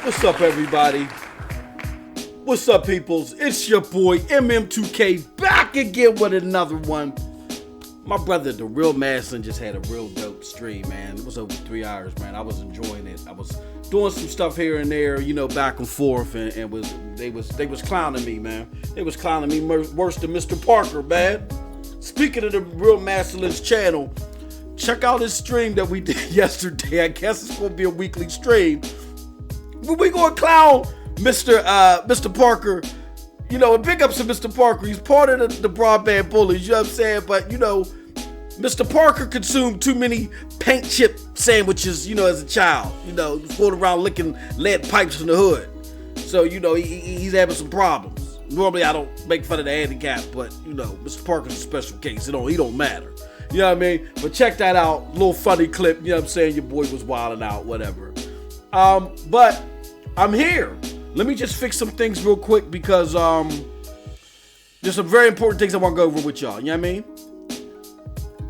What's up, everybody? What's up, peoples? It's your boy MM2K back again with another one. My brother, the Real Maslin, just had a real dope stream, man. It was over 3 hours, man. I was enjoying it. I was doing some stuff here and there, you know, back and forth, and they was clowning me, man. They was clowning me worse than Mr. Parker, man. Speaking of the Real Maslin's channel, check out his stream that we did yesterday. I guess it's gonna be a weekly stream. But we gonna clown Mr. Parker. You know, and big ups to Mr. Parker. He's part of the broadband bullies, you know what I'm saying? But, you know, Mr. Parker consumed too many paint chip sandwiches, you know, as a child. You know, he was going around licking lead pipes in the hood. So, you know, he's having some problems. Normally, I don't make fun of the handicap, but, you know, Mr. Parker's a special case. He don't matter. You know what I mean? But check that out. Little funny clip, you know what I'm saying? Your boy was wilding out, whatever. But I'm here. Let me just fix some things real quick because there's some very important things I want to go over with y'all. You know what I mean?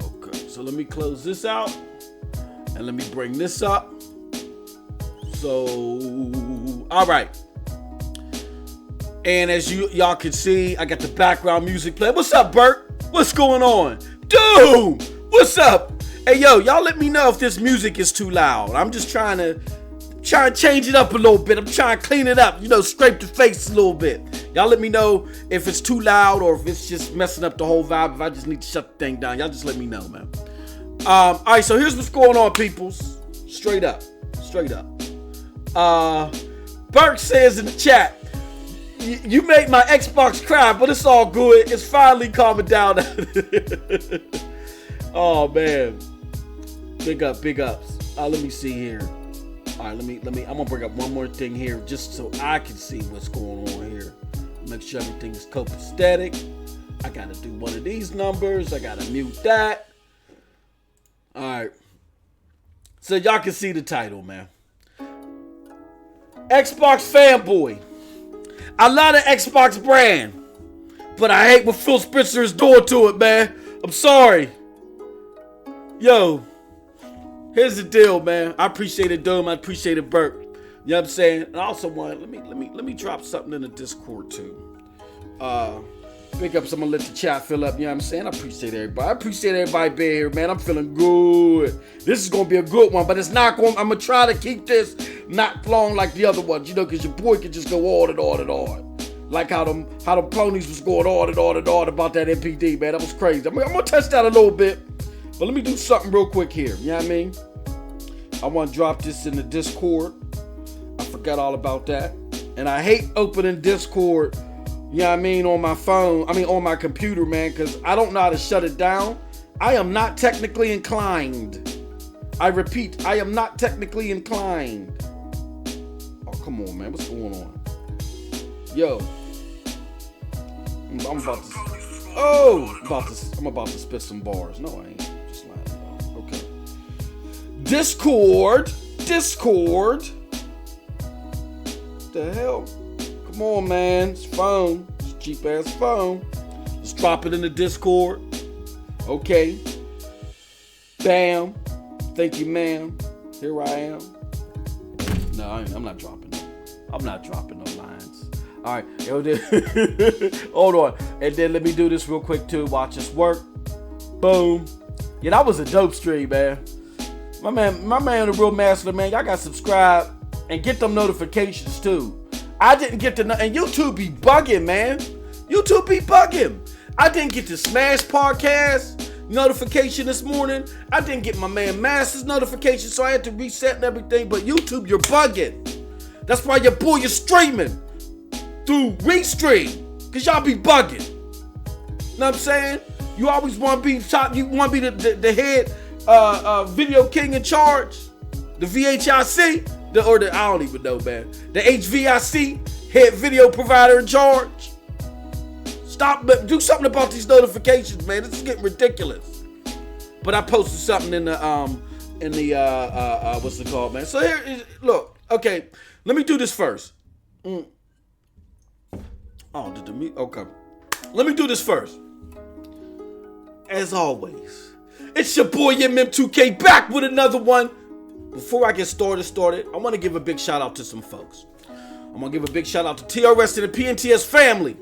Okay, so let me close this out and let me bring this up. So, all right. And as y'all can see, I got the background music playing. What's up, Bert? What's going on? Dude, what's up? Hey, yo, y'all let me know if this music is too loud. I'm just trying to change it up a little bit. I'm trying to clean it up, you know, scrape the face a little bit. Y'all let me know if it's too loud or if it's just messing up the whole vibe. If I just need to shut the thing down, y'all just let me know, man. All right, so here's what's going on, peoples. Straight up. Burke says in the chat, you made my Xbox cry, but it's all good. It's finally calming down. Oh, man. Big ups. Let me see here. All right, let me. I'm gonna bring up one more thing here, just so I can see what's going on here. Make sure everything's copacetic. I gotta do one of these numbers. I gotta mute that. All right. So y'all can see the title, man. Xbox Fanboy. I love the Xbox brand, but I hate what Phil Spencer is doing to it, man. I'm sorry. Yo. Here's the deal, man. I appreciate it, Doom. I appreciate it, Bert. You know what I'm saying? And I also want let me drop something in the Discord too. Big ups. I'm gonna let the chat fill up. You know what I'm saying? I appreciate everybody. I appreciate everybody being here, man. I'm feeling good. This is gonna be a good one, but it's not going. I'm gonna try to keep this not long like the other ones, you know, because your boy can just go on. Like how them ponies was going on about that MPD, man. That was crazy. I'm gonna test that a little bit. But let me do something real quick here. You know what I mean? I want to drop this in the Discord. I forgot all about that. And I hate opening Discord, you know what I mean, on my phone. On my computer, man, because I don't know how to shut it down. I am not technically inclined. I repeat, I am not technically inclined. Oh, come on, man. What's going on? Yo. I'm about to spit some bars. No, I ain't. Okay. Discord. The hell? Come on, man. It's phone. It's a cheap ass phone. Let's drop it in the Discord. Okay. Bam. Thank you, ma'am. Here I am. No, I'm not dropping it. I'm not dropping no lines. All right. Hold on. And then let me do this real quick too. Watch this work. Boom. Yeah, that was a dope stream, man. My man, the Real Master, man. Y'all got to subscribe and get them notifications too. I didn't get to, and YouTube be bugging, man. YouTube be bugging. I didn't get the Smash podcast notification this morning. I didn't get my man Master's notification, so I had to reset and everything. But YouTube, you're bugging. That's why your boy is streaming through Restream, because y'all be bugging. You know what I'm saying? You always want to be top. You want to be the head video king in charge. The VHIC. I don't even know, man. The HVIC, head video provider in charge. Stop, do something about these notifications, man. This is getting ridiculous. But I posted something in the what's it called, man? So here, look, okay. Let me do this first. Oh, okay. Let me do this first. As always, it's your boy MM2K back with another one. before I get started, I want to give a big shout out to some folks. I'm going to give a big shout out to TRS and the PNTS family,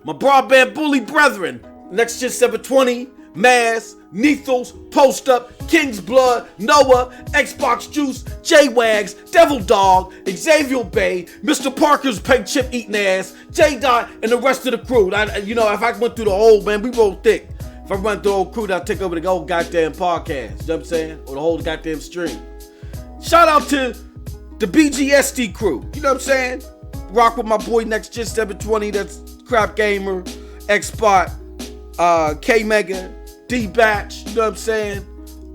my broadband bully brethren, Next Gen 720, Maz, Nethos, Post Up, King's Blood, Noah, Xbox Juice, J-Wags, Devil Dog, Xavier Bay, Mr. Parker's peg chip eating ass, J-Dot, and the rest of the crew. If I went through the whole, man, we roll thick. If I run through the whole crew, I'll take over the whole goddamn podcast, you know what I'm saying? Or the whole goddamn stream. Shout out to the BGST crew, you know what I'm saying? Rock with my boy Next Gen 720, that's Crap Gamer, X-Spot, K-Mega, D-Batch, you know what I'm saying?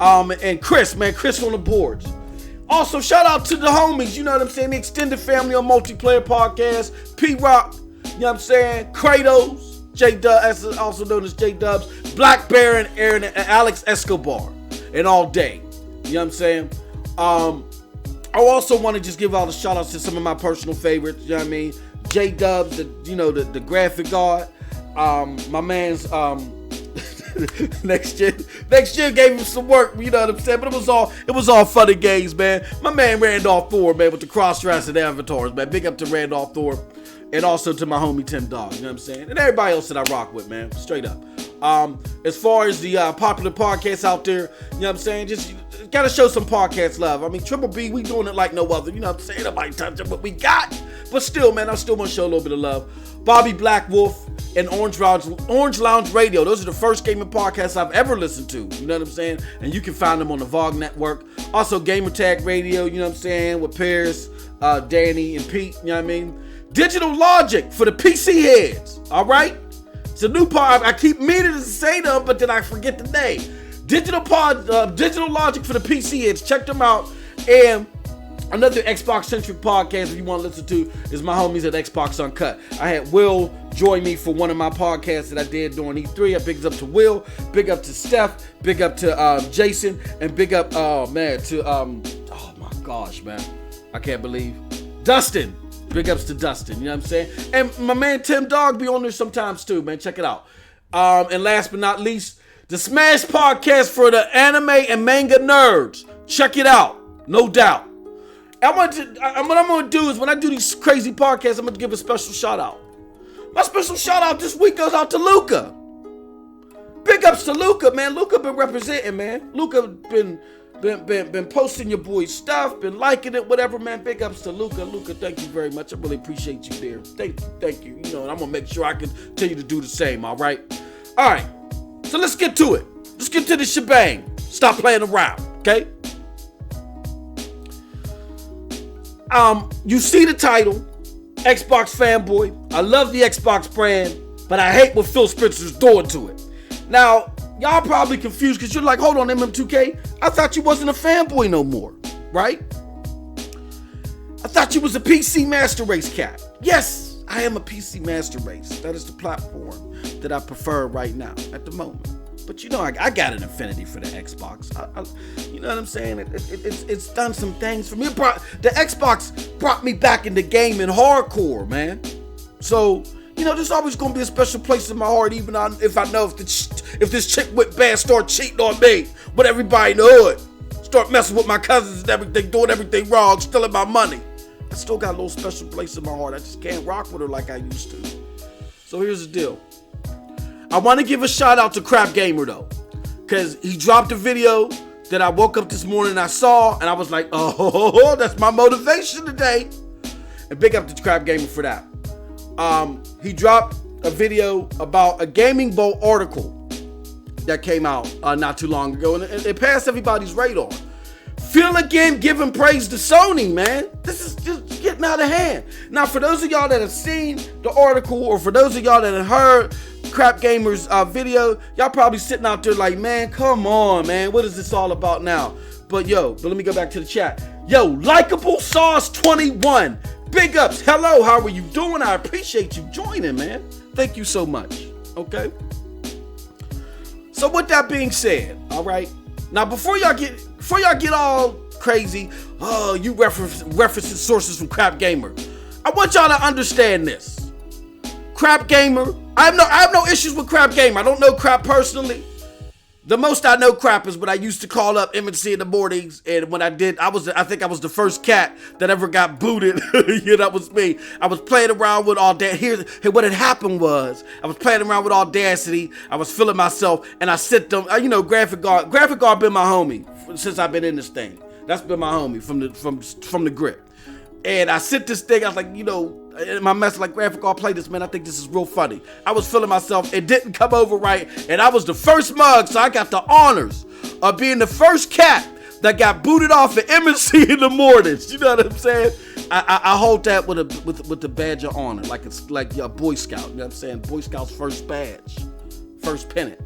And Chris on the boards. Also, shout out to the homies, you know what I'm saying? The extended family on Multiplayer Podcast, P-Rock, you know what I'm saying? Kratos, J-Dubs, also known as J-Dubs, Black Baron, Aaron, and Alex Escobar, and all day, you know what I'm saying? I also want to just give all the shout outs to some of my personal favorites, you know what I mean? J-Dubs, the graphic guard, my man's, Next Gen gave him some work, you know what I'm saying? But it was all fun and games, man. My man Randolph Thor, man, with the cross-dressing avatars, man. Big up to Randolph Thor, and also to my homie Tim Dog, you know what I'm saying? And everybody else that I rock with, man, straight up. As far as the popular podcasts out there, you know what I'm saying? Just gotta show some podcast love. I mean, Triple B, we doing it like no other, you know what I'm saying? Nobody touching what we got. But still, man, I still want to show a little bit of love. Bobby Black Wolf and Orange Lounge Radio. Those are the first gaming podcasts I've ever listened to. You know what I'm saying? And you can find them on the VOG Network. Also, Gamer Tag Radio, you know what I'm saying? With Paris, Danny, and Pete, you know what I mean? Digital Logic for the PC heads, all right? It's a new pod. I keep meaning to say them, but then I forget the name. Digital Logic for the PC heads. Check them out. And another Xbox-centric podcast, if you want to listen to, is my homies at Xbox Uncut. I had Will join me for one of my podcasts that I did during E3. I big up to Will, big up to Steph, big up to Jason, and big up, to, oh my gosh, man. I can't believe. Dustin. Big ups to Dustin, you know what I'm saying? And my man Tim Dog be on there sometimes too, man. Check it out. And last but not least, the Smash Podcast for the anime and manga nerds. Check it out, no doubt. What I'm going to do is when I do these crazy podcasts, I'm going to give a special shout out. My special shout out this week goes out to Luca. Big ups to Luca, man. Luca been representing, man. Luca been posting your boy's stuff, been liking it, whatever, man. Big ups to Luca. Luca, thank you very much. I really appreciate you there. Thank you. You know, and I'm going to make sure I continue to do the same, all right? All right. So let's get to it. Let's get to the shebang. Stop playing around, okay? You see the title, Xbox Fanboy. I love the Xbox brand, but I hate what Phil Spencer's doing to it. Now, y'all probably confused because you're like, hold on, MM2K. I thought you wasn't a fanboy no more, right? I thought you was a PC Master Race cat. Yes, I am a PC Master Race. That is the platform that I prefer right now at the moment. But you know, I got an affinity for the Xbox. You know what I'm saying? It's done some things for me. The Xbox brought me back into gaming hardcore, man. So, you know, there's always going to be a special place in my heart, even if I know if this chick with bad start cheating on me, with everybody in the hood, start messing with my cousins and everything, doing everything wrong, stealing my money. I still got a little special place in my heart. I just can't rock with her like I used to. So here's the deal. I want to give a shout out to Crap Gamer though, because he dropped a video that I woke up this morning and I saw, and I was like, oh, that's my motivation today. And big up to Crap Gamer for that. He dropped a video about a Gaming Bolt article that came out not too long ago, and it passed everybody's radar. Phil again giving praise to Sony, man. This is just getting out of hand. Now, for those of y'all that have seen the article, or for those of y'all that have heard Crap Gamer's video, y'all probably sitting out there like, man, come on, man. What is this all about now? But let me go back to the chat. Yo, Likeable Sauce 21. Big ups. Hello, how are you doing? I appreciate you joining, man. Thank you so much. Okay. So with that being said, all right. Now before y'all get all crazy, you referencing sources from Crap Gamer. I want y'all to understand this. Crap Gamer, I have no issues with Crap Gamer. I don't know Crap personally. The most I know crap is when I used to call up MNC in the mornings, and when I did, I think I was the first cat that ever got booted. Yeah, that was me. I was playing around with Audacity. Here, what had happened was, I was playing around with Audacity. I was feeling myself, and I sent them, Graphic Guard. Graphic Guard been my homie since I've been in this thing. That's been my homie from the grip. And I sent this thing, I was like, in my message, like, Graphic Guard, play this, man. I think this is real funny. I was feeling myself. It didn't come over right. And I was the first mug, so I got the honors of being the first cat that got booted off at MNC in the mornings. You know what I'm saying? I hold that with the badge of honor, like it's like a Boy Scout. You know what I'm saying? Boy Scout's first badge, first pennant.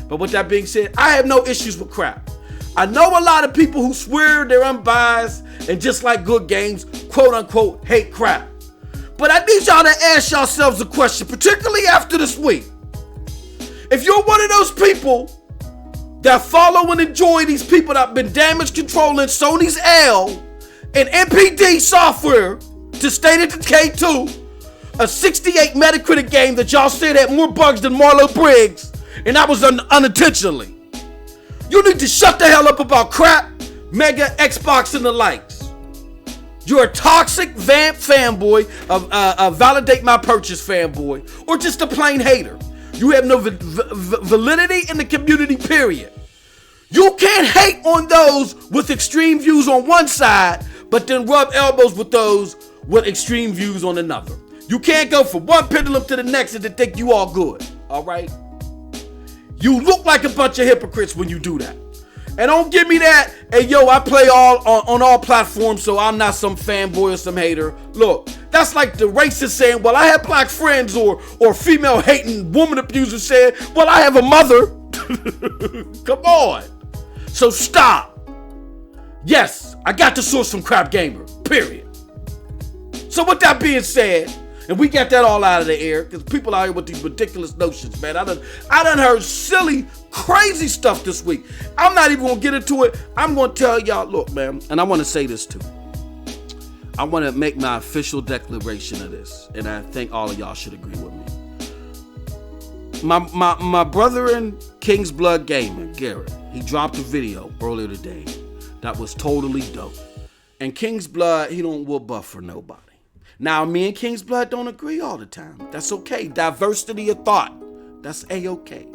But with that being said, I have no issues with crap. I know a lot of people who swear they're unbiased and just like good games, quote unquote, hate crap. But I need y'all to ask yourselves a question, particularly after this week. If you're one of those people that follow and enjoy these people that have been damage controlling Sony's L and MPD software to State of Decay 2, a 68 Metacritic game that y'all said had more bugs than Marlo Briggs, and that was unintentionally. You need to shut the hell up about crap, Mega, Xbox, and the likes. You're a toxic vamp fanboy, a validate my purchase fanboy, or just a plain hater. You have no validity in the community, period. You can't hate on those with extreme views on one side, but then rub elbows with those with extreme views on another. You can't go from one pendulum to the next and then think you all good, all right? You look like a bunch of hypocrites when you do that. And don't give me that, hey, yo, I play on all platforms, so I'm not some fanboy or some hater. Look, that's like the racist saying, well, I have black friends, or female hating woman abuser saying, well, I have a mother. Come on. So stop. Yes, I got the source from Crap Gamer, period. So with that being said, and we got that all out of the air, because people out here with these ridiculous notions, man. I done heard silly, crazy stuff this week. I'm not even gonna get into it. I'm gonna tell y'all, look, man, and I want to say this too. I want to make my official declaration of this, and I think all of y'all should agree with me. My brother in King's Blood Gaming, Garrett, he dropped a video earlier today that was totally dope. And King's Blood, he don't whoop buff for nobody. Now, me and King's Blood don't agree all the time. That's okay. Diversity of thought. That's A-okay.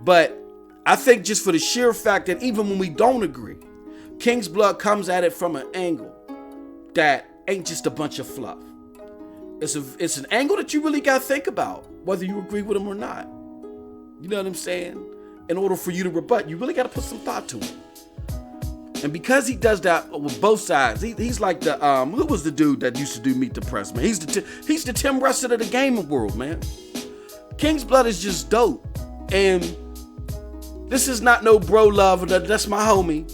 But I think just for the sheer fact that even when we don't agree, King's Blood comes at it from an angle that ain't just a bunch of fluff. It's an angle that you really got to think about, whether you agree with him or not. You know what I'm saying? In order for you to rebut, you really got to put some thought to it. And because he does that with both sides, he's like the who was the dude that used to do Meet the Press, man? He's the Tim Russell of the gaming world, man. King's Blood is just dope, and this is not no bro love. That's my homie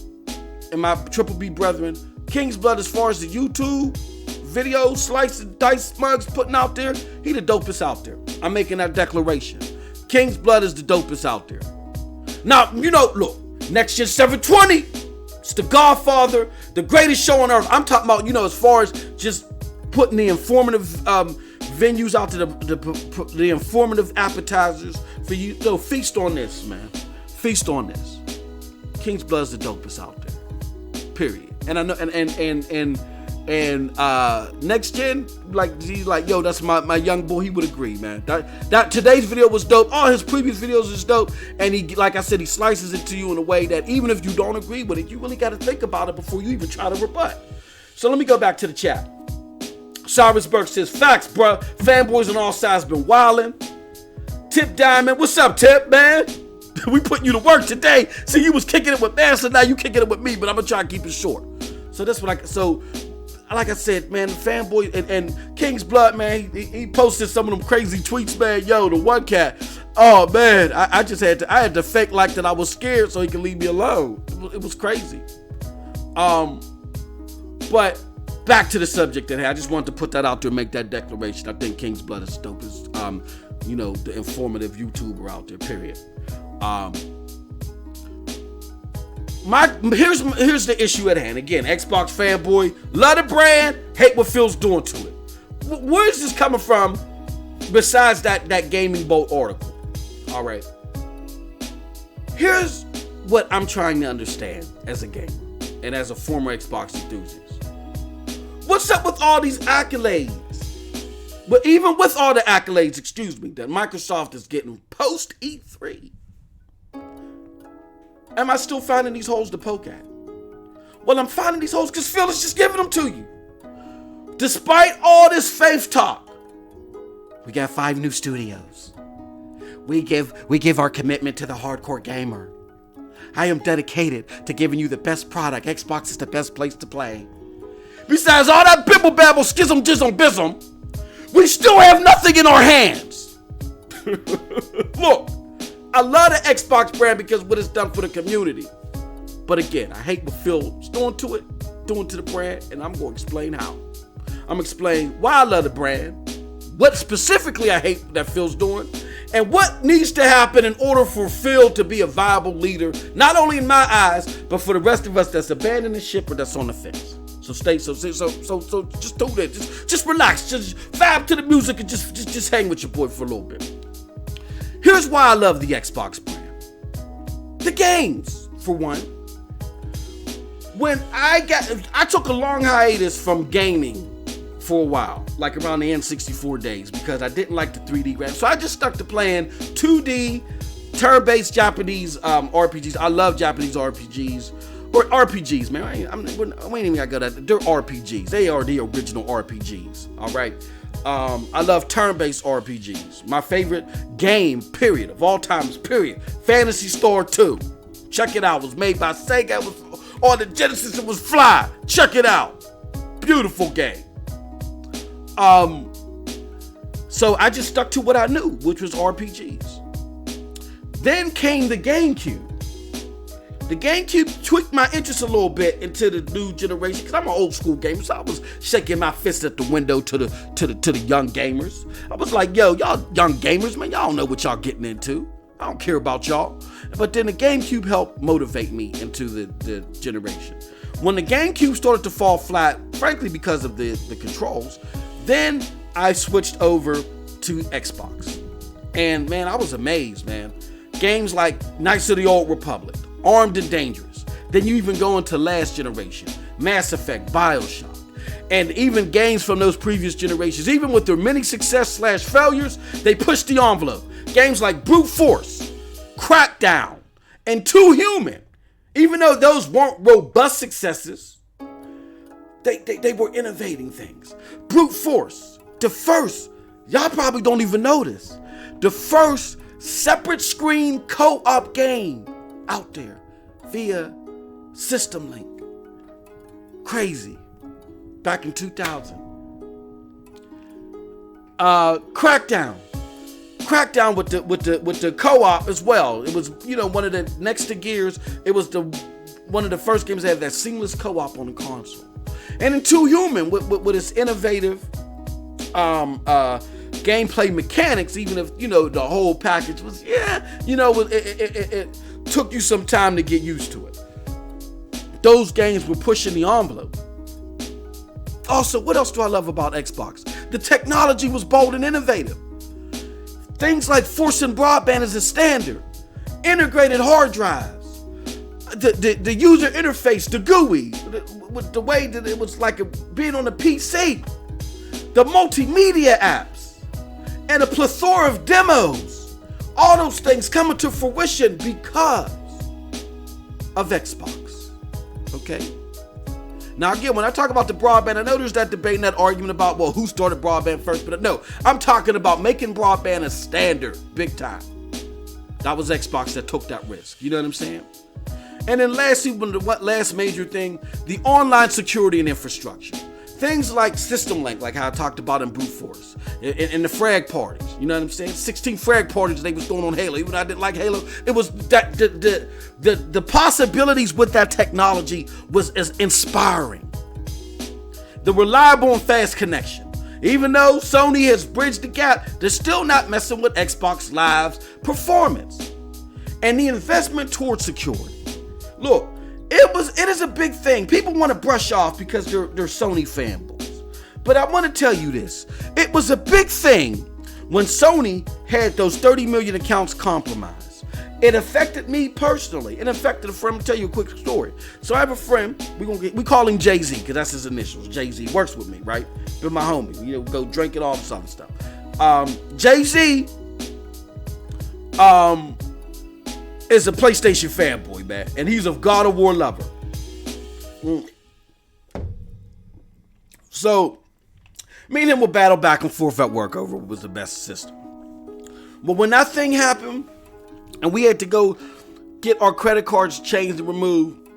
and my Triple B brethren. King's Blood, as far as the YouTube videos, slice and dice mugs putting out there, he the dopest out there. I'm making that declaration. King's Blood is the dopest out there. Now, look, Next Gen 720. It's the Godfather, the greatest show on earth. I'm talking about, as far as just putting the informative venues out to the informative appetizers for you. Feast on this, man. Feast on this. King's Blood's the dopest out there. Period. And I know, and Next Gen, he's like, yo, that's my young boy. He would agree, man. That today's video was dope. All his previous videos is dope. And he, like I said, he slices it to you in a way that even if you don't agree with it, you really got to think about it before you even try to rebut. So let me go back to the chat. Cyrus Burke says, facts, bruh. Fanboys on all sides been wildin'. Tip Diamond, what's up, Tip, man? We putting you to work today. See, you was kicking it with Master, now you kicking it with me, but I'm gonna try to keep it short. So that's what like I said, man, Fanboy and King's Blood, man, he posted some of them crazy tweets, man. Yo, the one cat, oh man, I had to fake like that I was scared so he could leave me alone. It was crazy. But back to the subject at hand. I just wanted to put that out there and make that declaration. I think King's Blood is dope as, the informative YouTuber out there, period. Here's the issue at hand. Again, Xbox fanboy, love the brand, hate what Phil's doing to it. Where is this coming from besides that Gaming Boat article? All right. Here's what I'm trying to understand as a gamer and as a former Xbox enthusiast. What's up with all these accolades? But even with all the accolades, that Microsoft is getting post E3, am I still finding these holes to poke at? Well, I'm finding these holes because Phil is just giving them to you. Despite all this faith talk, we got 5 new studios. We give our commitment to the hardcore gamer. I am dedicated to giving you the best product. Xbox is the best place to play. Besides all that bibble babble, schism, jism, bism, we still have nothing in our hands. Look, I love the Xbox brand because of what it's done for the community. But again, I hate what Phil's doing to the brand, and I'm going to explain how. I'm going to explain why I love the brand, what specifically I hate that Phil's doing, and what needs to happen in order for Phil to be a viable leader, not only in my eyes, but for the rest of us that's abandoning ship or that's on the fence. So just do that. Just relax. Just vibe to the music and just hang with your boy for a little bit. Here's why I love the Xbox brand. The games, for one. When I took a long hiatus from gaming for a while, like around the N64 days, because I didn't like the 3D graphics. So I just stuck to playing 2D, turn-based Japanese RPGs. I love Japanese RPGs. Or RPGs, man. We ain't even gotta go that. They're RPGs. They are the original RPGs. All right. I love turn-based RPGs. My favorite game, period, of all times, period. Phantasy Star 2. Check it out. It was made by Sega. It was on the Genesis. It was fly. Check it out. Beautiful game. So I just stuck to what I knew, which was RPGs. Then came the GameCube. The GameCube tweaked my interest a little bit into the new generation because I'm an old school gamer, so I was shaking my fist at the window to the young gamers. I was like, yo, y'all young gamers, man, y'all don't know what y'all getting into. I don't care about y'all. But then the GameCube helped motivate me into the generation. When the GameCube started to fall flat, frankly because of the controls, then I switched over to Xbox. And man, I was amazed, man. Games like Knights of the Old Republic, Armed and Dangerous. Then you even go into last generation, Mass Effect, BioShock, and even games from those previous generations. Even with their many success/failures, they pushed the envelope. Games like Brute Force, Crackdown, and Too Human. Even though those weren't robust successes, they were innovating things. Brute Force, the first, y'all probably don't even know this, the first separate screen co-op game out there via System Link. Crazy. Back in 2000. Crackdown with the co-op as well. It was, one of the next to Gears. It was one of the first games that had that seamless co-op on the console. And in Too Human with its innovative gameplay mechanics, even if the whole package was it took you some time to get used to it. Those games were pushing the envelope. Also, what else do I love about Xbox? The technology was bold and innovative. Things like forcing broadband as a standard, integrated hard drives, the user interface, the GUI, with the way that it was like being on a PC, the multimedia apps, and a plethora of demos. All those things coming to fruition because of Xbox. Okay? Now again, when I talk about the broadband, I know there's that debate and that argument about, well, who started broadband first? But no, I'm talking about making broadband a standard, big time. That was Xbox that took that risk. You know what I'm saying? And then lastly, last major thing, the online security and infrastructure. Things like System Link, like how I talked about in Brute Force, and the frag parties. You know what I'm saying? 16 frag parties they was throwing on Halo. Even though I didn't like Halo, it was that the possibilities with that technology was as inspiring. The reliable and fast connection. Even though Sony has bridged the gap, they're still not messing with Xbox Live's performance. And the investment towards security. Look, it is a big thing. People want to brush off because they're Sony fanboys. But I want to tell you this. It was a big thing when Sony had those 30 million accounts compromised. It affected me personally. It affected a friend. I'm gonna tell you a quick story. So I have a friend. We call him Jay-Z because that's his initials. Jay-Z works with me, right? Been my homie. You know, go drink and all this other stuff. Jay-Z is a PlayStation fanboy, man, and he's a God of War lover. So me and him would battle back and forth at work over what was the best system. But when that thing happened and we had to go get our credit cards changed and removed,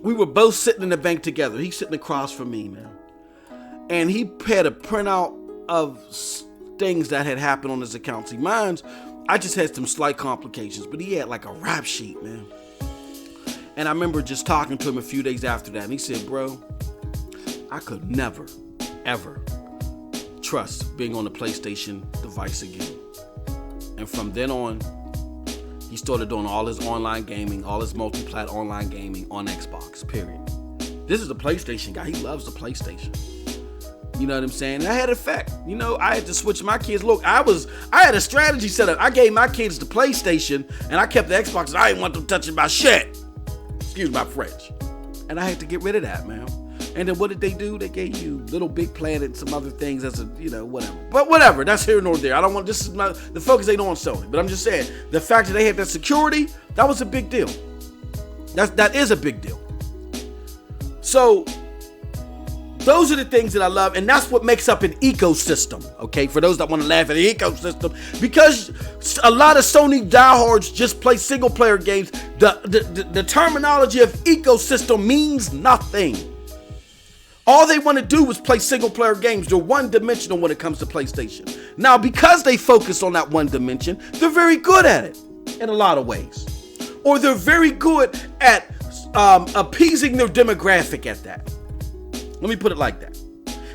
we were both sitting in the bank together. He's sitting across from me, man. And he had a printout of things that had happened on his account. See, mine's, I just had some slight complications, but he had like a rap sheet, man. And I remember just talking to him a few days after that, and he said, bro, I could never, ever trust being on the PlayStation device again. And from then on, he started doing all his online gaming, all his multi-plat online gaming on Xbox, period. This is a PlayStation guy. He loves the PlayStation. You know what I'm saying? And that had an effect. You know, I had to switch my kids. Look, I had a strategy set up. I gave my kids the PlayStation, and I kept the Xbox. I didn't want them touching my shit. Excuse my French. And I had to get rid of that, man. And then what did they do? They gave you Little Big Planet and some other things as a, you know, whatever. But whatever, that's here nor there. I don't want, this is not, the focus ain't on Sony. But I'm just saying, the fact that they had that security, that was a big deal. That is a big deal. So, those are the things that I love, and that's what makes up an ecosystem, okay? For those that want to laugh at the ecosystem, because a lot of Sony diehards just play single-player games, the terminology of ecosystem means nothing. All they want to do is play single-player games. They're one-dimensional when it comes to PlayStation. Now, because they focus on that one dimension, they're very good at it in a lot of ways. Or they're very good at appeasing their demographic at that. Let me put it like that.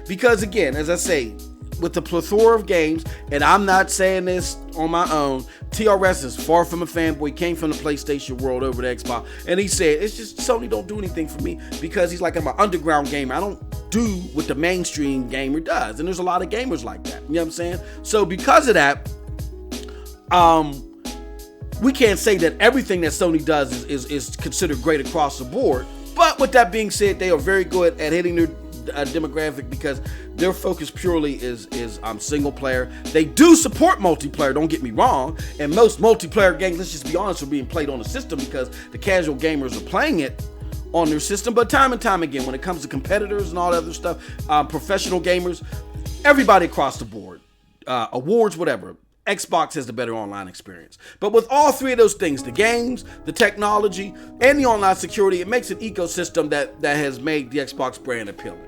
Because again, as I say, with the plethora of games, and I'm not saying this on my own, TRS is far from a fanboy, came from the PlayStation world over to Xbox, and he said, it's just Sony don't do anything for me, because he's like, I'm an underground gamer. I don't do what the mainstream gamer does. And there's a lot of gamers like that. You know what I'm saying? So because of that, we can't say that everything that Sony does is considered great across the board. But with that being said, they are very good at hitting their demographic because their focus purely is single player. They do support multiplayer, don't get me wrong. And most multiplayer games, let's just be honest, are being played on the system because the casual gamers are playing it on their system. But time and time again, when it comes to competitors and all that other stuff, professional gamers, everybody across the board, awards, whatever, Xbox has the better online experience. But with all three of those things, the games, the technology, and the online security, it makes an ecosystem that has made the Xbox brand appealing.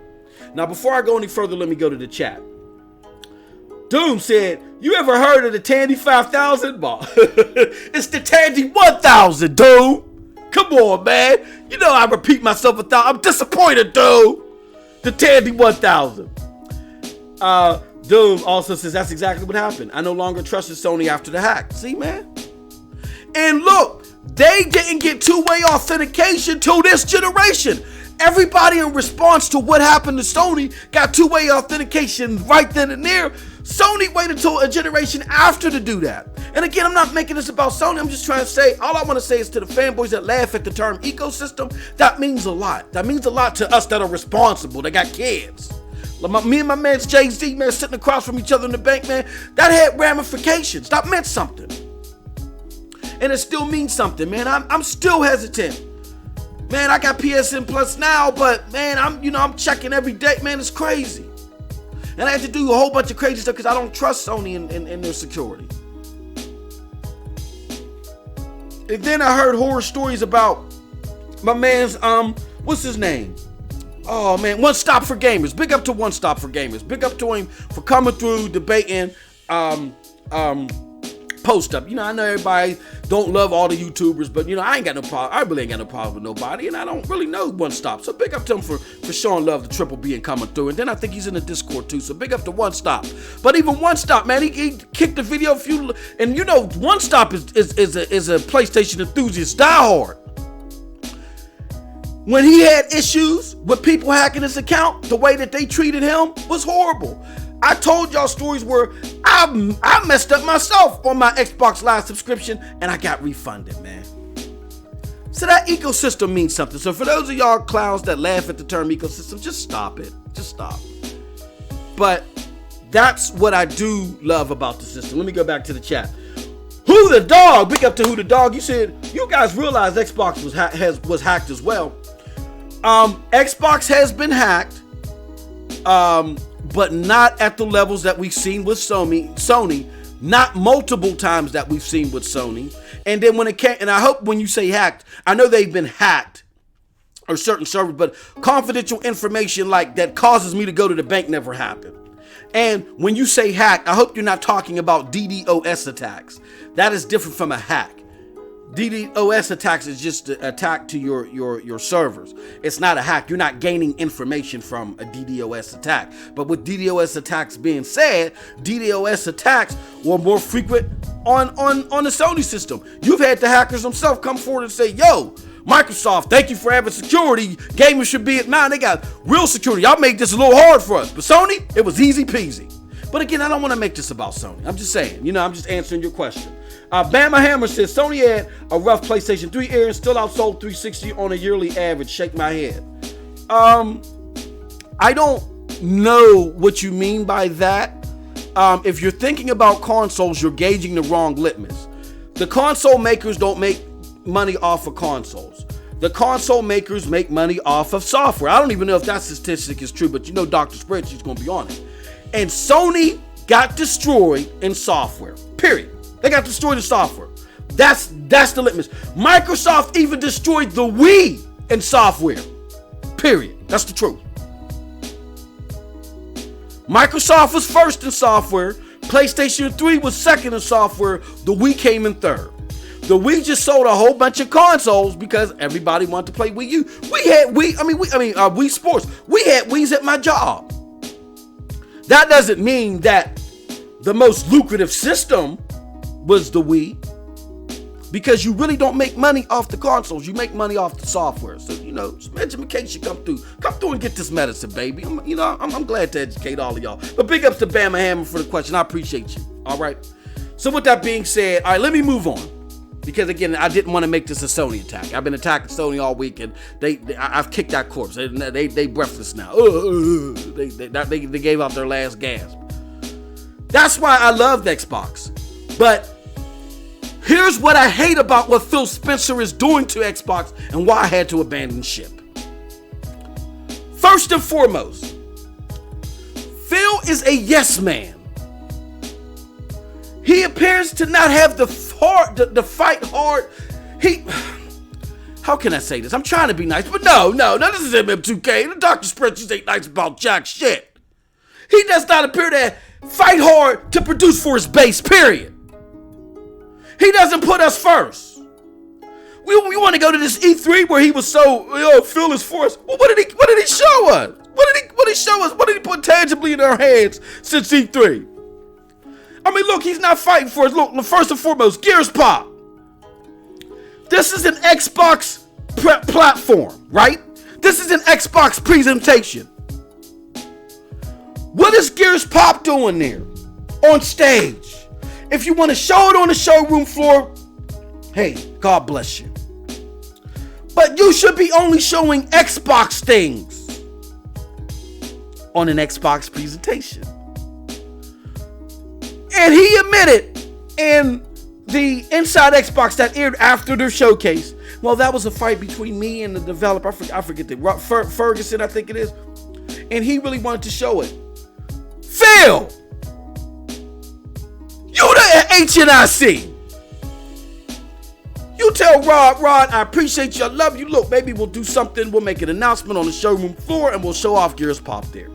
Now, before I go any further, let me go to the chat. Doom said, you ever heard of the Tandy 5000? It's the Tandy 1000, Doom. Come on, man. You know I repeat myself 1,000. I'm disappointed, Doom. The Tandy 1000. Doom also says that's exactly what happened. I no longer trusted Sony after the hack. See, man? And look, they didn't get two-way authentication till this generation. Everybody in response to what happened to Sony got two-way authentication right then and there. Sony waited till a generation after to do that. And again, I'm not making this about Sony. I'm just trying to say, all I want to say is to the fanboys that laugh at the term ecosystem, that means a lot. That means a lot to us that are responsible, that got kids. Me and my man's Jay-Z, man, sitting across from each other in the bank, man, that had ramifications. That meant something. And it still means something, man. I'm still hesitant. Man, I got PSN Plus now, but man, I'm checking every day, man. It's crazy. And I had to do a whole bunch of crazy stuff because I don't trust Sony in their security. And then I heard horror stories about my man's, what's his name? Oh man, One Stop for Gamers. Big up to One Stop for Gamers. Big up to him for coming through, debating, post up. You know, I know everybody don't love all the YouTubers, but you know, I ain't got no problem. I really ain't got no problem with nobody, and I don't really know One Stop. So big up to him for showing love to Triple B and coming through. And then I think he's in the Discord too. So big up to One Stop. But even One Stop, man, he kicked the video a few, and you know, One Stop is a PlayStation enthusiast diehard. When he had issues with people hacking his account, the way that they treated him was horrible. I told y'all stories where I messed up myself on my Xbox Live subscription and I got refunded, man. So that ecosystem means something. So for those of y'all clowns that laugh at the term ecosystem, just stop it. Just stop. But that's what I do love about the system. Let me go back to the chat. Who the dog? Big up to Who the Dog. You said you guys realize Xbox was hacked as well. Xbox has been hacked, but not at the levels that we've seen with Sony. Not multiple times that we've seen with Sony. And then when it came, and I hope when you say hacked, I know they've been hacked or certain servers, but confidential information like that causes me to go to the bank never happened. And when you say hack, I hope you're not talking about DDoS attacks. That is different from a hack. DDoS attacks is just an attack to your servers. It's not a hack. You're not gaining information from a DDoS attack. But with DDoS attacks being said, DDoS attacks were more frequent on the Sony system. You've had the hackers themselves come forward and say, yo, Microsoft, thank you for having security. Gamers should be at mine. They got real security. Y'all made this a little hard for us. But Sony, it was easy peasy. But again, I don't want to make this about Sony. I'm just saying, I'm just answering your question. Bama Hammer says, Sony had a rough PlayStation 3 era and still outsold 360 on a yearly average. Shake my head. I don't know what you mean by that. If you're thinking about consoles, you're gauging the wrong litmus. The console makers don't make money off of consoles. The console makers make money off of software. I don't even know if that statistic is true, but Dr. Spreadsheet's going to be on it. And Sony got destroyed in software, period. They got destroyed in software. That's the litmus. Microsoft even destroyed the Wii in software, period. That's the truth. Microsoft was first in software. PlayStation 3 was second in software. The Wii came in third. The Wii just sold a whole bunch of consoles because everybody wanted to play Wii U. We had Wii Sports. We had Wiis at my job. That doesn't mean that the most lucrative system was the Wii, because you really don't make money off the consoles. You make money off the software. So, some education come through and get this medicine, baby. I'm glad to educate all of y'all. But big ups to Bama Hammer for the question. I appreciate you. All right. So with that being said, all right, let me move on. Because again, I didn't want to make this a Sony attack. I've been attacking Sony all week, and I've kicked that corpse. They breathless now. They gave out their last gasp. That's why I love the Xbox. But here's what I hate about what Phil Spencer is doing to Xbox and why I had to abandon ship. First and foremost, Phil is a yes man. He appears to not have the fight hard. How can I say this? I'm trying to be nice, but no, this is MM2K. The Dr. Spreadsheets ain't nice about jack shit. He does not appear to fight hard to produce for his base, period. He doesn't put us first. We want to go to this E3 where he was so, Phil is for us. Well, what did he show us? What did he show us? What did he put tangibly in our hands since E3? Look, he's not fighting for us. Look, first and foremost, Gears Pop. This is an Xbox platform, right? This is an Xbox presentation. What is Gears Pop doing there on stage? If you want to show it on the showroom floor, hey, God bless you. But you should be only showing Xbox things on an Xbox presentation. And he admitted in the Inside Xbox that aired after their showcase, well, that was a fight between me and the developer. I forget the Ferguson, I think it is. And he really wanted to show it. Phil! You the HNIC. You tell Rod, I appreciate you, I love you. Look, maybe we'll do something. We'll make an announcement on the showroom floor and we'll show off Gears Pop there.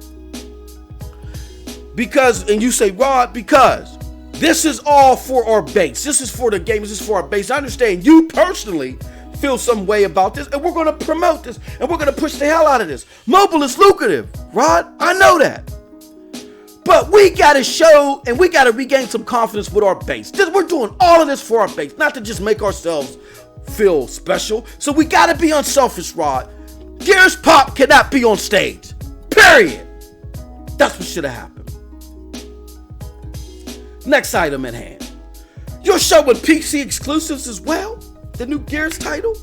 And you say, Rod, because this is all for our base. This is for the gamers. This is for our base. I understand you personally feel some way about this, and we're going to promote this, and we're going to push the hell out of this. Mobile is lucrative, Rod. I know that. But we got to show, and we got to regain some confidence with our base. We're doing all of this for our base, not to just make ourselves feel special. So we got to be unselfish, Rod. Gears Pop cannot be on stage. Period. That's what should have happened. Next item at hand. You're showing PC exclusives as well? The new Gears title?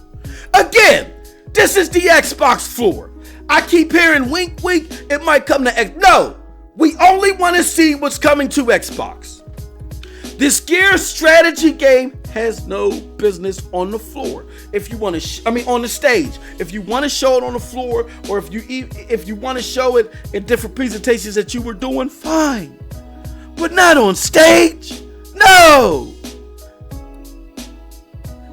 Again, this is the Xbox floor. I keep hearing wink, wink, it might come to X. No, we only want to see what's coming to Xbox. This Gears strategy game has no business on the floor. If you want to, on the stage. If you want to show it on the floor, or if you want to show it in different presentations that you were doing, fine. But not on stage. No.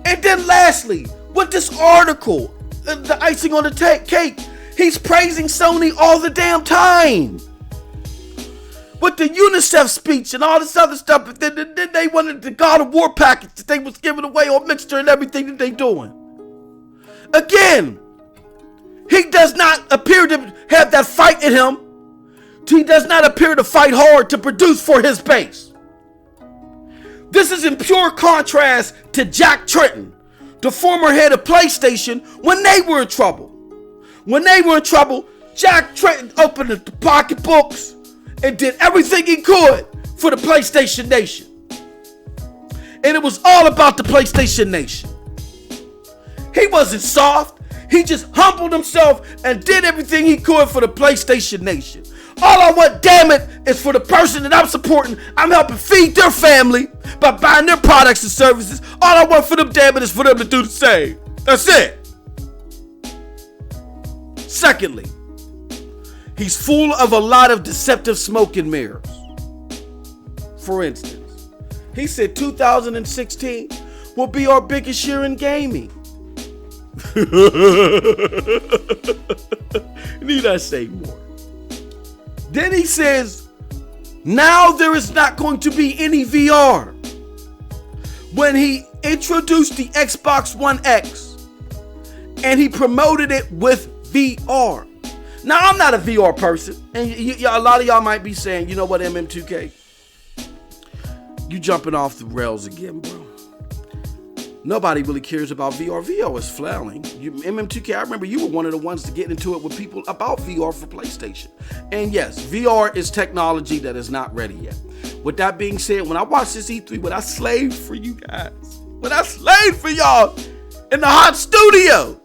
And then lastly, with this article, the icing on the cake, he's praising Sony all the damn time. With the UNICEF speech and all this other stuff, but then they wanted the God of War package that they was giving away on Mixer and everything that they doing. Again, he does not appear to have that fight in him. He does not appear to fight hard to produce for his base. This is in pure contrast to Jack Tretton, the former head of PlayStation, when they were in trouble. When they were in trouble, Jack Tretton opened the pocketbooks and did everything he could for the PlayStation Nation. And it was all about the PlayStation Nation. He wasn't soft. He just humbled himself and did everything he could for the PlayStation Nation. All I want, damn it, is for the person that I'm supporting, I'm helping feed their family by buying their products and services. All I want for them, damn it, is for them to do the same. That's it. Secondly, he's full of a lot of deceptive smoke and mirrors. For instance, he said 2016 will be our biggest year in gaming. Need I say more? Then he says, now there is not going to be any VR. When he introduced the Xbox One X and he promoted it with VR. Now, I'm not a VR person, and a lot of y'all might be saying, you know what, MM2K? You jumping off the rails again, bro. Nobody really cares about VR. VR is flailing. MM2K, I remember you were one of the ones to get into it with people about VR for PlayStation. And yes, VR is technology that is not ready yet. With that being said, when I watched this E3, when I slaved for you guys, when I slaved for y'all in the hot studio,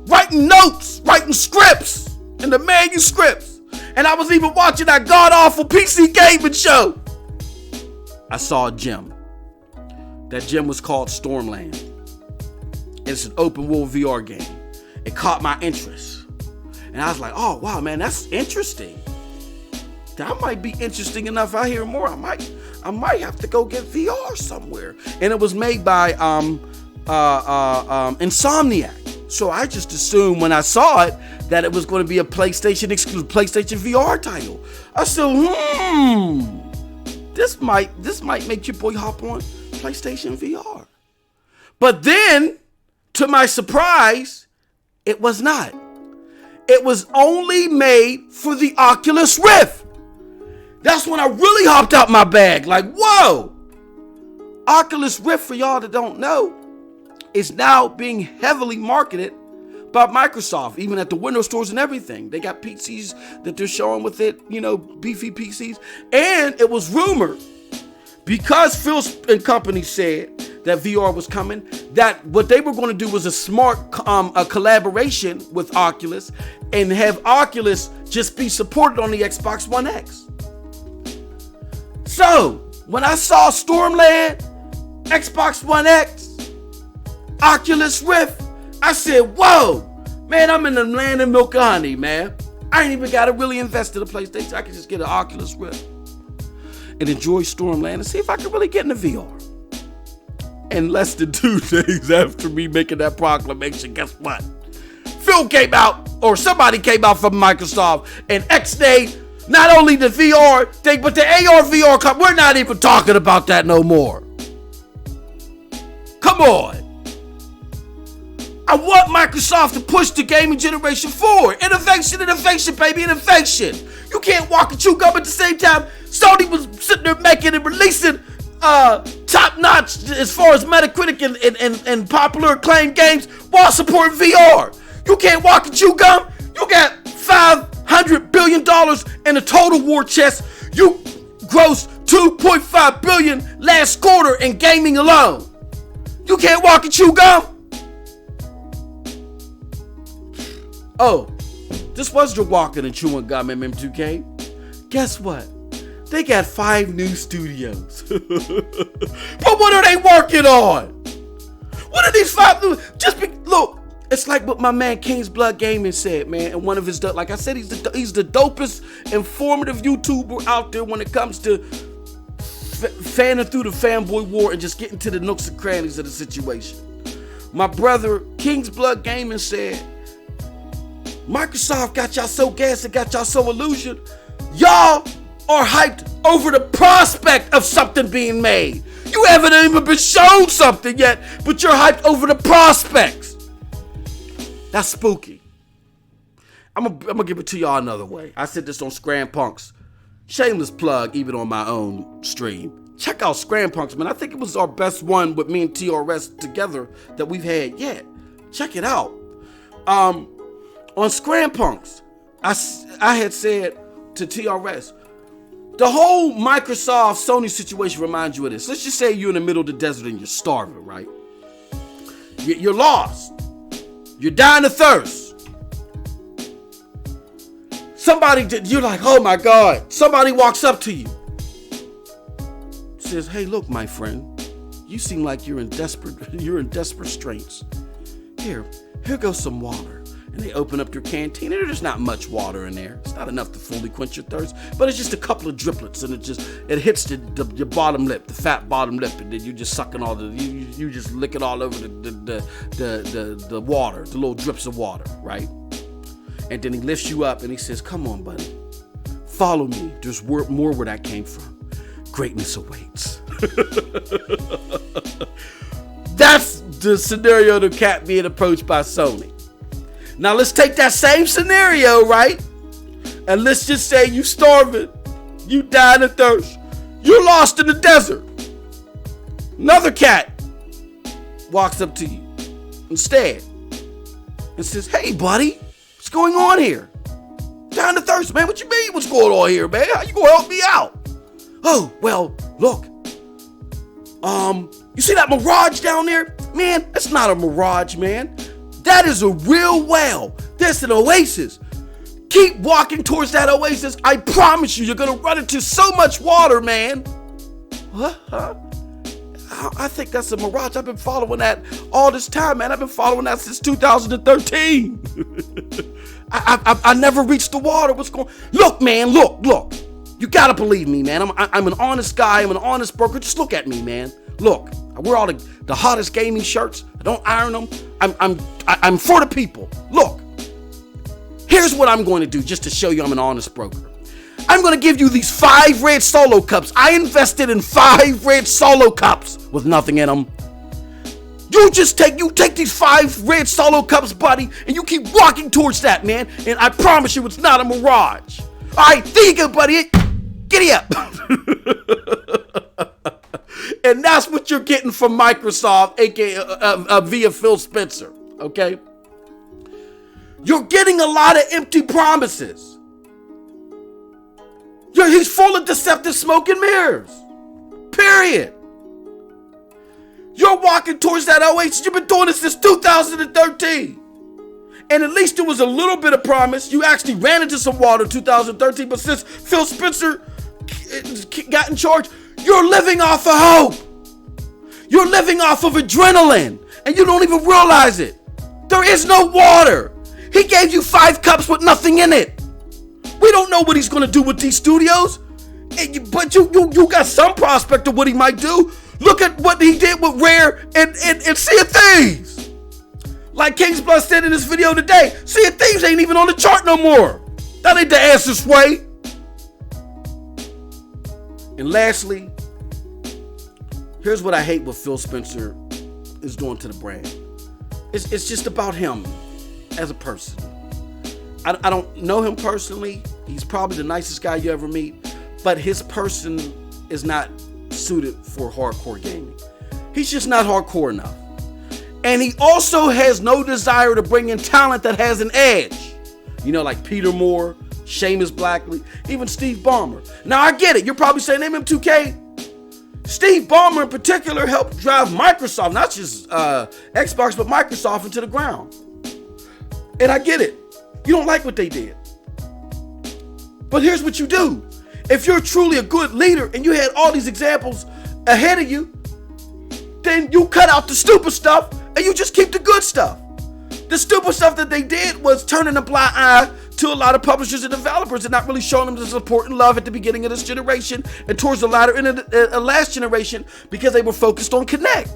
writing notes, writing scripts, and the manuscripts, and I was even watching that god-awful PC gaming show, I saw a gem. That gem was called Stormland. It's an open world VR game. It caught my interest. And I was like, oh, wow, man, that's interesting. That might be interesting enough. I hear more. I might have to go get VR somewhere. And it was made by Insomniac. So I just assumed when I saw it that it was going to be a PlayStation exclusive, PlayStation VR title. I said, this might make your boy hop on PlayStation VR. But then, to my surprise, it was not. It was only made for the Oculus Rift. That's when I really hopped out my bag. Like, whoa! Oculus Rift, for y'all that don't know, is now being heavily marketed by Microsoft, even at the Windows stores and everything. They got PCs that they're showing with it, beefy PCs. And it was rumored, because Phil and company said that VR was coming, that what they were going to do was a smart a collaboration with Oculus and have Oculus just be supported on the Xbox One X. So, when I saw Stormland, Xbox One X, Oculus Rift, I said, whoa, man, I'm in the land of milk and honey, man. I ain't even got to really invest in a PlayStation. I can just get an Oculus Rift and enjoy Stormland and see if I can really get into VR. And less than 2 days after me making that proclamation, guess what? Phil came out, or somebody came out from Microsoft, and X-Day, not only the VR thing, but the AR VR, we're not even talking about that no more. Come on. I want Microsoft to push the gaming generation forward. Innovation, baby, innovation. You can't walk and chew gum at the same time. Sony was sitting there making and releasing top notch as far as Metacritic and popular acclaimed games while supporting VR. You can't walk and chew gum. You got $500 billion in a total war chest. You grossed $2.5 billion last quarter in gaming alone. You can't walk and chew gum? Oh, this was your walking and chewing gum, MM2K. Guess what? They got 5 new studios. But what are they working on? What are these 5 new? Look, it's like what my man King's Blood Gaming said, man. And one of his, like I said, he's the dopest, informative YouTuber out there when it comes to fanning through the fanboy war and just getting to the nooks and crannies of the situation. My brother King's Blood Gaming said, Microsoft got y'all so gassed and got y'all so illusioned. Y'all are hyped over the prospect of something being made. You haven't even been shown something yet, but you're hyped over the prospects. That's spooky. I'm gonna give it to y'all another way. I said this on Scram Punks. Shameless plug, even on my own stream. Check out Scram Punks, man. I think it was our best one with me and TRS together that we've had yet. Check it out. On Scram Punks, I had said to TRS, the whole Microsoft Sony situation reminds you of this. Let's just say you're in the middle of the desert and you're starving, right? You're lost. You're dying of thirst. You're like, oh my God. Somebody walks up to you. Says, hey, look, my friend. You seem like you're in desperate straits. Here goes some water. And they open up your canteen, and there's not much water in there. It's not enough to fully quench your thirst, but it's just a couple of driplets, and it hits your bottom lip, the fat bottom lip, and then you just sucking all you just lick it all over the water, the little drips of water, right? And then he lifts you up and he says, "Come on, buddy, follow me. There's more where that came from. Greatness awaits." That's the scenario of the cat being approached by Sony. Now let's take that same scenario, right? And let's just say you starving, you dying of thirst, you're lost in the desert. Another cat walks up to you instead and says, "Hey, buddy, what's going on here? Dying of thirst, man. What you mean? What's going on here, man? How you gonna help me out?" "Oh, well, look. You see that mirage down there? Man, that's not a mirage, man. That is a real well. There's an oasis. Keep walking towards that oasis. I promise you're gonna run into so much water, man." What? Huh? I think that's a mirage. I've been following that all this time, man. I've been following that since 2013. I never reached the water. What's going? Look, man. Look. You gotta believe me, man. I'm an honest guy. I'm an honest broker. Just look at me, man. Look, I wear all the hottest gaming shirts. I don't iron them. I'm for the people. Look, here's what I'm going to do just to show you I'm an honest broker. I'm going to give you these 5 red solo cups. I invested in 5 red solo cups with nothing in them. You take these 5 red solo cups, buddy, and you keep walking towards that, man. And I promise you, it's not a mirage. All right, there you go, buddy. Giddy up. And that's what you're getting from Microsoft, aka via Phil Spencer, okay? You're getting a lot of empty promises. He's full of deceptive smoke and mirrors. Period. You're walking towards that oasis. You've been doing this since 2013. And at least there was a little bit of promise. You actually ran into some water in 2013, but since Phil Spencer got in charge, you're living off of hope. You're living off of adrenaline, and you don't even realize it. There is no water. He gave you 5 cups with nothing in it. We don't know what he's going to do with these studios, but you got some prospect of what he might do. Look at what he did with Rare and Sea of Thieves. Like King's Blood said in this video today, Sea of Thieves ain't even on the chart no more. That ain't the answer, Sway. And lastly, here's what I hate what Phil Spencer is doing to the brand. It's just about him as a person. I don't know him personally. He's probably the nicest guy you ever meet, but his person is not suited for hardcore gaming. He's just not hardcore enough. And he also has no desire to bring in talent that has an edge. You know, like Peter Moore, Seamus Blackley, even Steve Ballmer. Now I get it. You're probably saying MM2K. Steve Ballmer in particular helped drive Microsoft, not just Xbox, but Microsoft into the ground. And I get it. You don't like what they did. But here's what you do. If you're truly a good leader and you had all these examples ahead of you, then you cut out the stupid stuff and you just keep the good stuff. The stupid stuff that they did was turning a blind eye to a lot of publishers and developers and not really showing them the support and love at the beginning of this generation and towards the latter in the last generation because they were focused on Connect.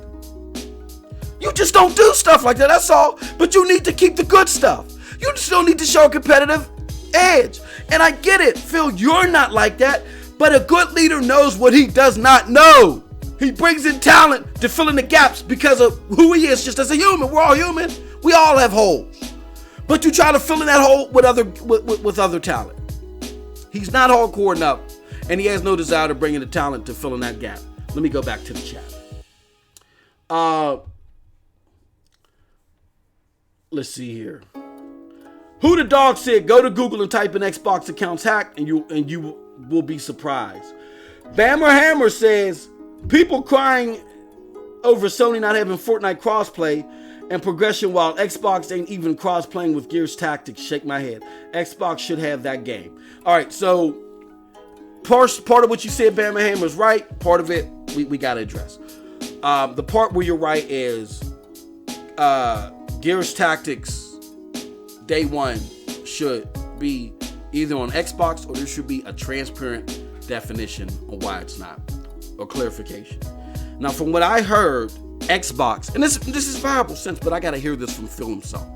You just don't do stuff like that, that's all. But you need to keep the good stuff. You still need to show a competitive edge. And I get it, Phil, you're not like that, but a good leader knows what he does not know. He brings in talent to fill in the gaps because of who he is just as a human. We're all human. We all have holes. But you try to fill in that hole with other talent. He's not hardcore enough, and he has no desire to bring in the talent to fill in that gap. Let me go back to the chat. Let's see here. Who the Dog said, go to Google and type in Xbox accounts hacked, and you will be surprised. Bammer Hammer says, people crying over Sony not having Fortnite crossplay and progression while Xbox ain't even cross-playing with Gears Tactics. Shake my head. Xbox should have that game. All right, so part of what you said, Bammer Hammer, is right. Part of it we got to address. The part where you're right is Gears Tactics Day one should be either on Xbox or there should be a transparent definition on why it's not, or clarification. Now, from what I heard, Xbox, and this is viable sense, but I gotta hear this from Phil himself.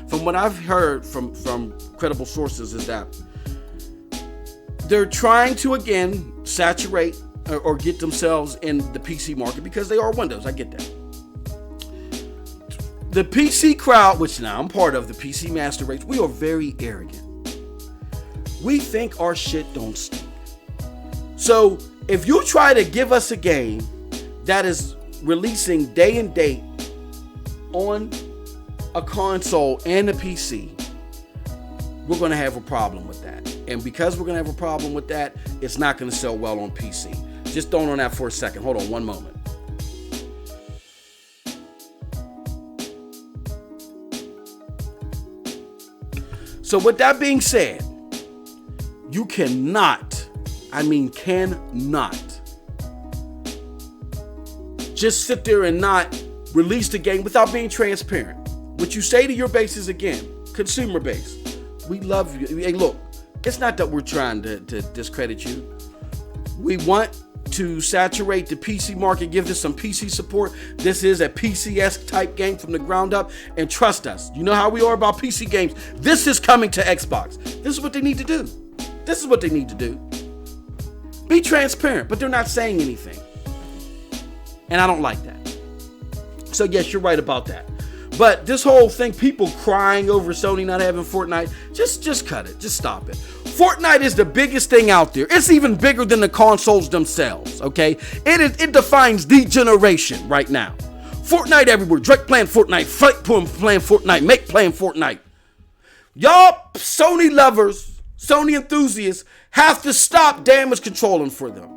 From what I've heard from credible sources is that they're trying to again saturate or get themselves in the PC market because they are Windows. I get that. The PC crowd, which now I'm part of, the PC master race, we are very arrogant. We think our shit don't stink. So if you try to give us a game that is releasing day and date on a console and a PC, we're going to have a problem with that. And because we're going to have a problem with that, it's not going to sell well on PC. Just don't on that for a second. Hold on one moment. So with that being said, you cannot just sit there and not release the game without being transparent. What you say to your base is, again, consumer base. We love you. Hey, look, it's not that we're trying to discredit you. We want to saturate the PC market, give this some PC support. This is a PC-esque type game from the ground up. And trust us, you know how we are about PC games. This is coming to Xbox. This is what they need to do. This is what they need to do. Be transparent, but they're not saying anything. And I don't like that. So yes, you're right about that. But this whole thing, people crying over Sony not having Fortnite, just cut it. Just stop it. Fortnite is the biggest thing out there. It's even bigger than the consoles themselves, okay? It defines the generation right now. Fortnite everywhere. Drake playing Fortnite. Flake playing Fortnite. Make playing Fortnite. Y'all Sony lovers, Sony enthusiasts, have to stop damage controlling for them.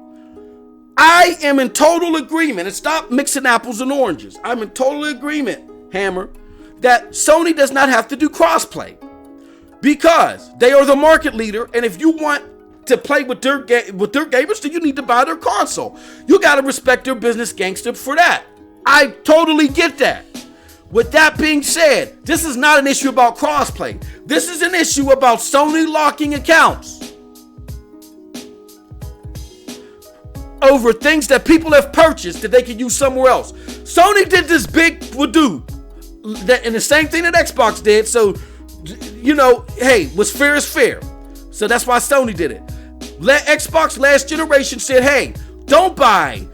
I am in total agreement, and stop mixing apples and oranges. I'm in total agreement, Hammer, that Sony does not have to do crossplay because they are the market leader. And if you want to play with their gamers, then you need to buy their console. You got to respect their business gangster for that. I totally get that. With that being said, this is not an issue about crossplay. This is an issue about Sony locking accounts over things that people have purchased that they can use somewhere else. Sony did this big do that, and the same thing that Xbox did. So, you know, hey, what's fair is fair. So that's why Sony did it. Xbox last generation said, hey, don't buy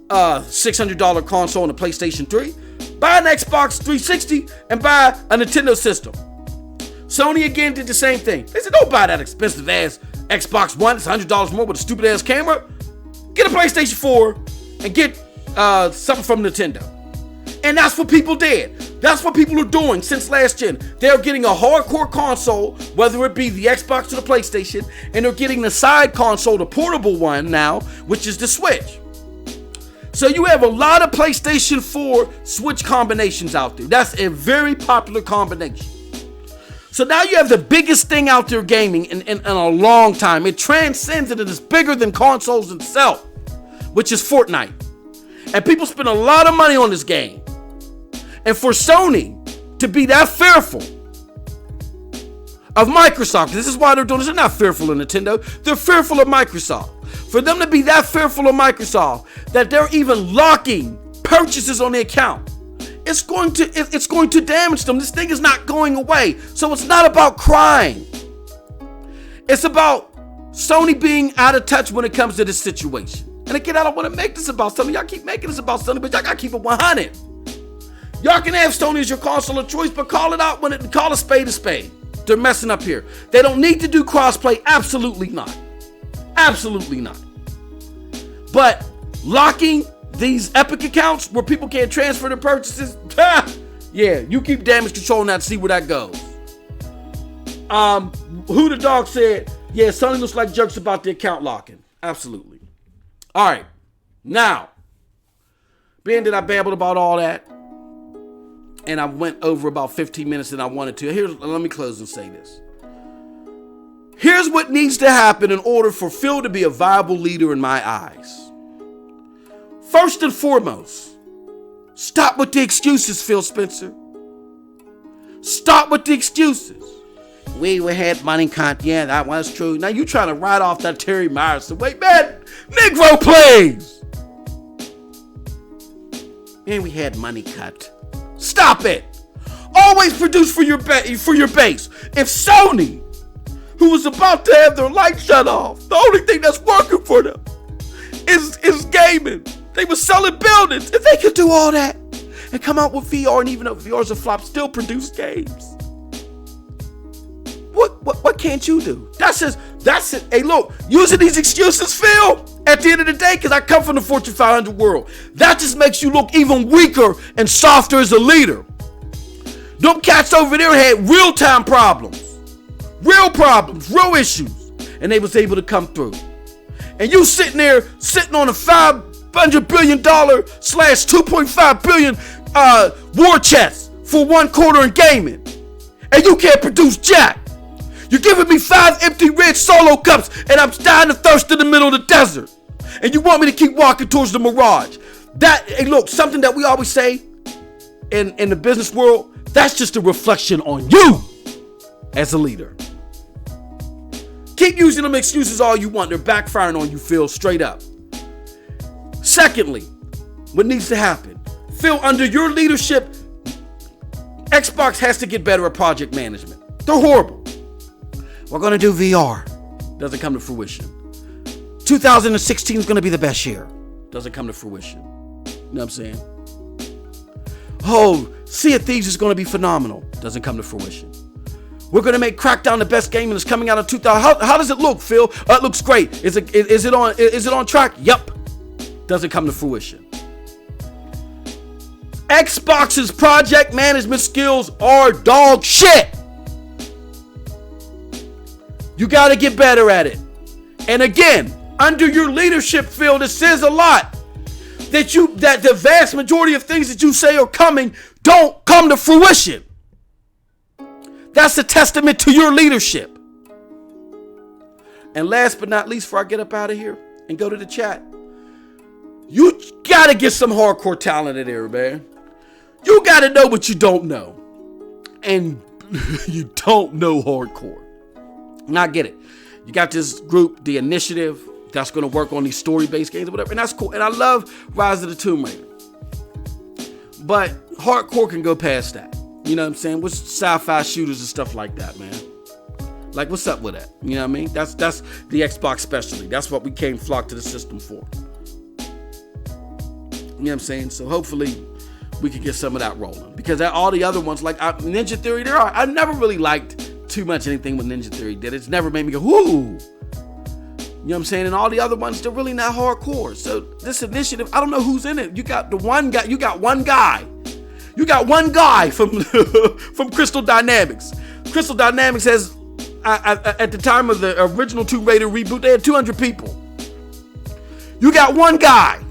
a $600 console and a PlayStation 3. Buy an Xbox 360 and buy a Nintendo system. Sony again did the same thing. They said, don't buy that expensive ass Xbox One. It's $100 more with a stupid ass camera. Get a PlayStation 4 and get something from Nintendo. And that's what people did. That's what people are doing since last gen. They're getting a hardcore console, whether it be the Xbox or the PlayStation, and they're getting the side console, the portable one now, which is the Switch. So you have a lot of PlayStation 4 Switch combinations out there. That's a very popular combination. So now you have the biggest thing out there gaming in a long time. It transcends and it is bigger than consoles itself, which is Fortnite. And people spend a lot of money on this game. And for Sony to be that fearful of Microsoft, this is why they're doing this. They're not fearful of Nintendo. They're fearful of Microsoft. For them to be that fearful of Microsoft that they're even locking purchases on the account, it's going to damage them. This thing is not going away. So it's not about crying. It's about Sony being out of touch when it comes to this situation. And again, I don't want to make this about Sony. Y'all keep making this about Sony, but y'all got to keep it 100. Y'all can have Sony as your console of choice, but call it out when it call a spade a spade. They're messing up here. They don't need to do crossplay. Absolutely not. Absolutely not. But locking these Epic accounts where people can't transfer their purchases, yeah, you keep damage controlling that to see where that goes. Who the dog said, yeah, Sony looks like jerks about the account locking. Absolutely. All right. Now, being that I babbled about all that, and I went over about 15 minutes than I wanted to. Let me close and say this. Here's what needs to happen in order for Phil to be a viable leader in my eyes. First and foremost, stop with the excuses, Phil Spencer. Stop with the excuses. We had money cut. Yeah, that was true. Now you trying to write off that Terry Myerson. Wait, man. Negro plays. Man, we had money cut. Stop it. Always produce for your base. If Sony, who was about to have their light shut off, the only thing that's working for them is gaming. They were selling buildings. If they could do all that and come out with VR, and even though VR's a flop, still produce games. What can't you do? That's it. Hey, look, using these excuses, Phil, at the end of the day, because I come from the Fortune 500 world, that just makes you look even weaker and softer as a leader. Them cats over there had real-time problems, real issues, and they was able to come through. And you sitting on a $500 billion / $2.5 billion war chest for 1 quarter in gaming, and you can't produce jack. You're giving me 5 empty red solo cups, and I'm dying of thirst in the middle of the desert. And you want me to keep walking towards the mirage. Hey, look, something that we always say in the business world, that's just a reflection on you as a leader. Keep using them excuses all you want. They're backfiring on you, Phil, straight up. Secondly, what needs to happen? Phil, under your leadership, Xbox has to get better at project management. They're horrible. We're going to do VR. Doesn't come to fruition. 2016 is going to be the best year. Doesn't come to fruition. You know what I'm saying? Oh, Sea of Thieves is going to be phenomenal. Doesn't come to fruition. We're going to make Crackdown the best game and it's coming out in 2000. How does it look, Phil? It looks great. Is it on track? Yup. Doesn't come to fruition. Xbox's project management skills are dog shit. You got to get better at it. And again, under your leadership, Phil, this says a lot. That the vast majority of things that you say are coming don't come to fruition. That's a testament to your leadership. And last but not least, before I get up out of here and go to the chat, you got to get some hardcore talent in there, man. You got to know what you don't know. And you don't know hardcore. And I get it. You got this group, The Initiative, that's going to work on these story-based games or whatever. And that's cool. And I love Rise of the Tomb Raider. But hardcore can go past that. You know what I'm saying? With sci-fi shooters and stuff like that, man. Like, what's up with that? You know what I mean? That's the Xbox specialty. That's what we came flock to the system for. You know what I'm saying? So hopefully we can get some of that rolling. Because all the other ones, like Ninja Theory, I never really liked too much anything what Ninja Theory did. It's never made me go, whoo. You know what I'm saying? And all the other ones, they're really not hardcore. So this initiative, I don't know who's in it. You got one guy You got one guy from from Crystal Dynamics. Crystal Dynamics has, at the time of the original Tomb Raider reboot, they had 200 people. You got one guy.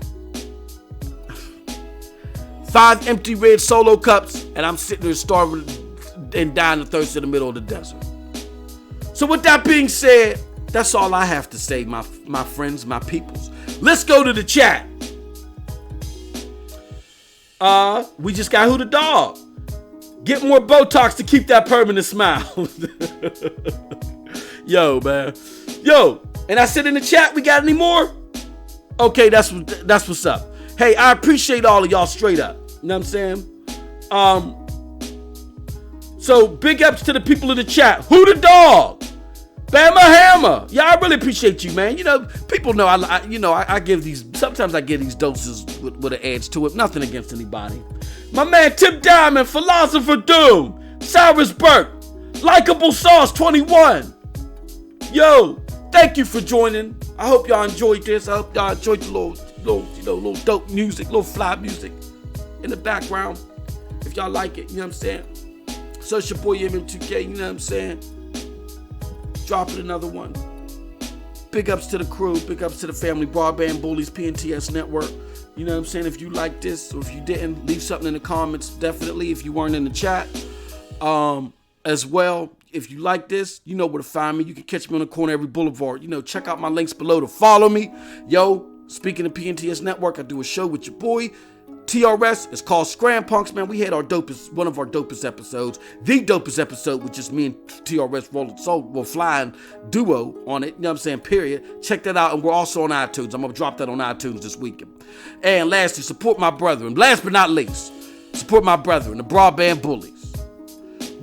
5 empty red Solo cups, and I'm sitting there starving and dying of thirst in the middle of the desert. So with that being said, that's all I have to say, my friends, my peoples. Let's go to the chat. We just got Who the Dog. Get more Botox to keep that permanent smile. Yo, man. Yo, and I said in the chat, we got any more? Okay, that's what's up. Hey, I appreciate all of y'all straight up. You know what I'm saying? So big ups to the people in the chat. Who the Dog? Bama Hammer. Yeah, I really appreciate you, man. You know, people know I give these, sometimes I give these doses with an edge to it. Nothing against anybody. My man Tip Diamond, Philosopher Doom, Cyrus Burke, Likeable Sauce 21. Yo, thank you for joining. I hope y'all enjoyed this. I hope y'all enjoyed the little dope music, little fly music in the background. If y'all like it, you know what I'm saying? So it's your boy MM2K, you know what I'm saying? Dropping another one. Big ups to the crew, big ups to the family, Broadband Bullies, PNTS Network. You know what I'm saying? If you like this, or if you didn't, leave something in the comments, definitely, if you weren't in the chat. As well, if you like this, you know where to find me. You can catch me on the corner of every boulevard. You know, check out my links below to follow me. Yo, speaking of PNTS Network, I do a show with your boy, TRS. It's called Scram Punks, man. We had one of our dopest episodes. The dopest episode, which is me and TRS flying duo on it. You know what I'm saying? Period. Check that out. And we're also on iTunes. I'm going to drop that on iTunes this weekend. And lastly, support my brethren. Last but not least, support my brethren, the Broadband Bullies.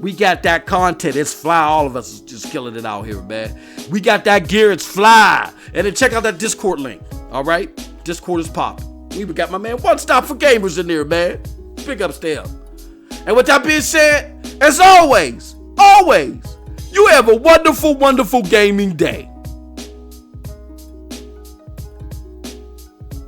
We got that content. It's fly. All of us is just killing it out here, man. We got that gear. It's fly. And then check out that Discord link. All right? Discord is popping. We got my man One Stop for Gamers in there, man. Big ups to him. And with that being said, as always, you have a wonderful, wonderful gaming day.